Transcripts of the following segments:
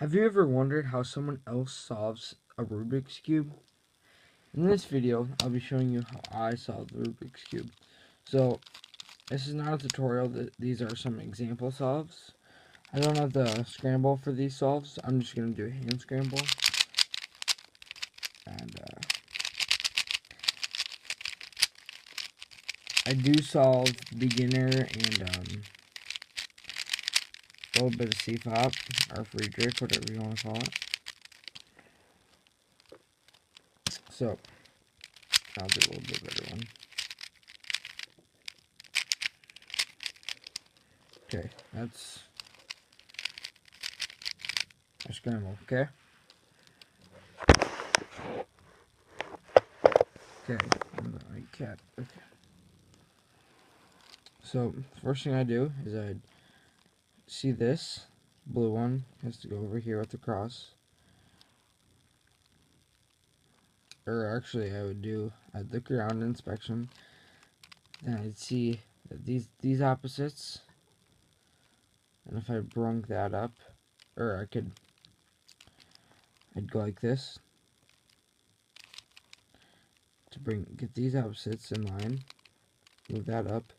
Have you ever wondered how someone else solves a Rubik's Cube? In this video, I'll be showing you how I solve the Rubik's Cube. So, this is not a tutorial, these are some example solves. I don't have the scramble for these solves, I'm just going to do a hand scramble. And, I do solve beginner and, a little bit of C-Fop, or Friedrich, whatever you want to call it. So, I'll do a little bit better one. Okay, that's a scramble, okay? Okay, cat. Okay. So, first thing I do is I see this blue one has to go over here with the cross. Or actually, I'd look around inspection. Then I'd see that these opposites. And if I brung that up, or I'd go like this to get these opposites in line. Move that up,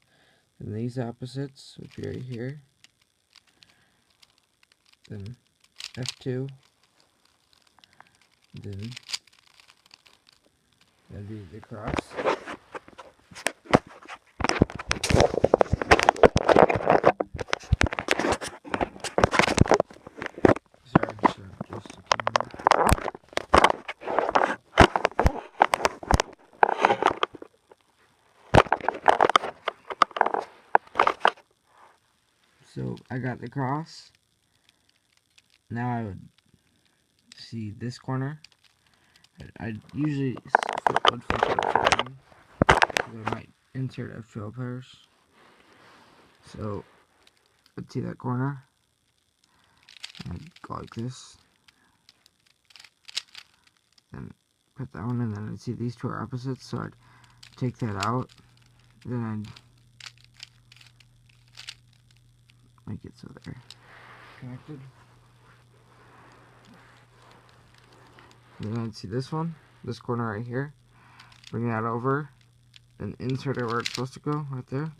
and these opposites would be right here. Then F2. Then that'd be the cross. Sorry, just a camera. So I got the cross. Now I would see this corner. I'd usually flip it upside down, because I might insert F12 pairs. So I'd see that corner. I'd go like this. Then put that one, and then I'd see these two are opposites, so I'd take that out. Then I'd make it so they're connected. Then I'd see this one, this corner right here. Bring that over and insert it where it's supposed to go, right there.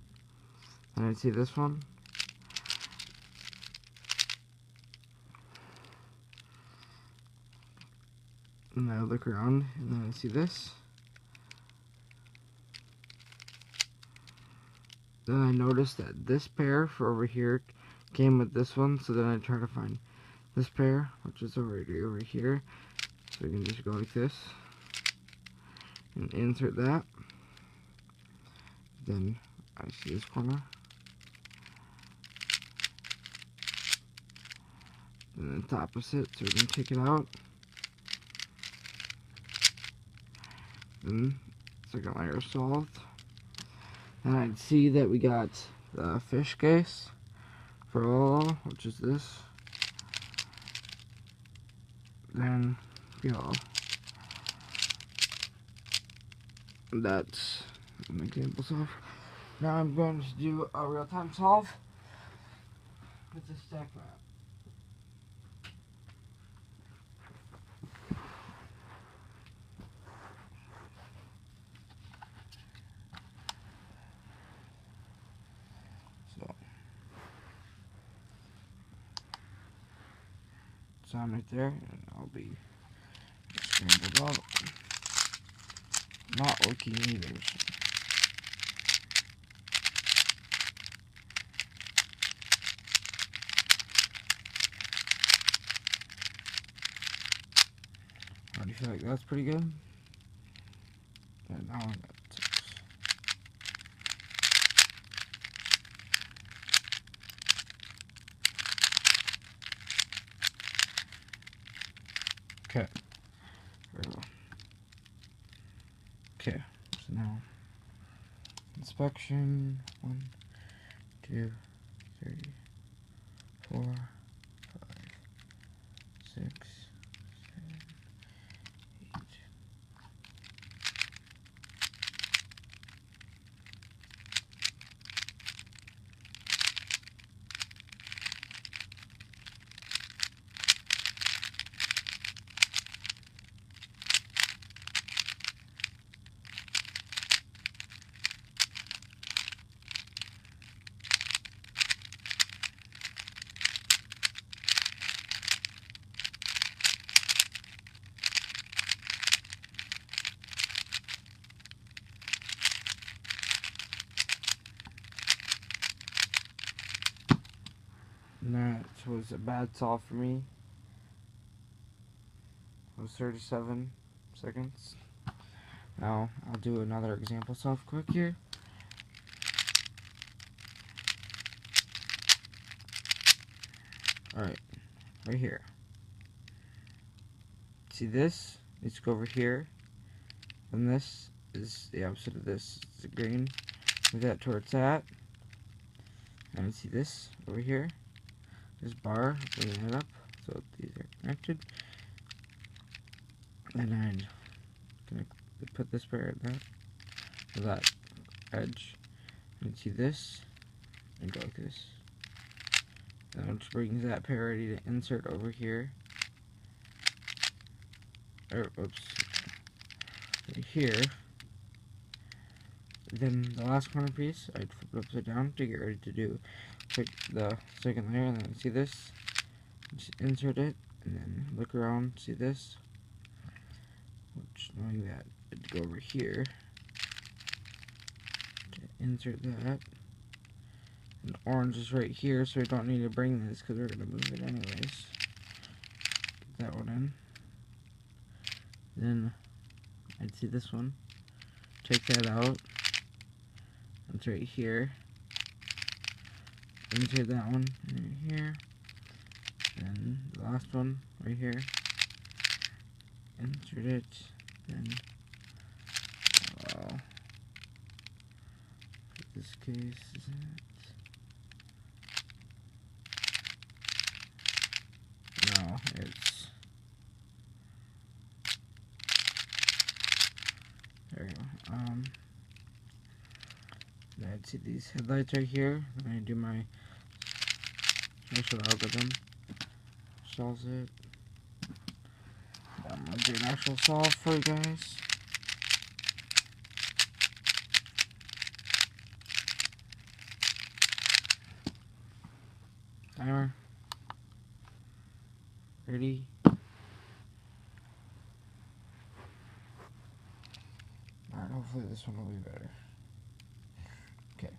And I'd see this one. And I look around, and then I see this. Then I noticed that this pair for over here came with this one, so then I try to find this pair, which is already over here. So we can just go like this and insert that. Then I see this corner. Then it's opposite, so we can take it out. Then second layer solved. And I'd see that we got the fish case for all, which is this. Then that's an example solve. Now I'm going to do a real-time solve with a stack map. So it's on right there, and I'll be scrambled up. Not looking either. So. How do you feel like that's pretty good? And now I got 6. Okay. Very well. Okay. So now inspection 1, 2, 3, 4, 5, 6, 7, 8. was a bad solve for me. It was 37 seconds. Now I'll do another example solve quick here. Alright, right here. See this? Let's go over here. And this is the opposite of this. It's a green. Move that towards that. And see this over here? This bar, bringing it up. So these are connected. And I'm gonna put this part at that edge. And see this? And go like this. And which brings that pair ready to insert over here. Or, oops. Right here. Then the last corner piece, I'd flip it upside down to get ready to do the second layer, and then see this, just insert it, and then look around, see this, which knowing that I'd go over here to insert that, and orange is right here, so we don't need to bring this because we're going to move it anyways. Get that one in. Then I'd see this one, take that out. It's right here. Insert that one right here. And the last one right here. Insert it. Then, for this case, is it? No, it's. There we go. I'd see these headlights right here. I'm going to do my special algorithm. Solves it. I'm going to do an actual solve for you guys. Timer. Ready. Alright, hopefully this one will be better. Okay.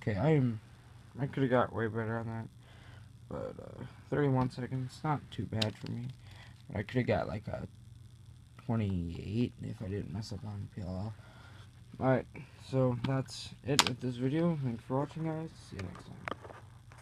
Okay, I could have got way better on that, but 31 seconds, not too bad for me. I could have got like a 28 if I didn't mess up on PLL. Alright, so that's it with this video. Thanks for watching, guys. See you next time.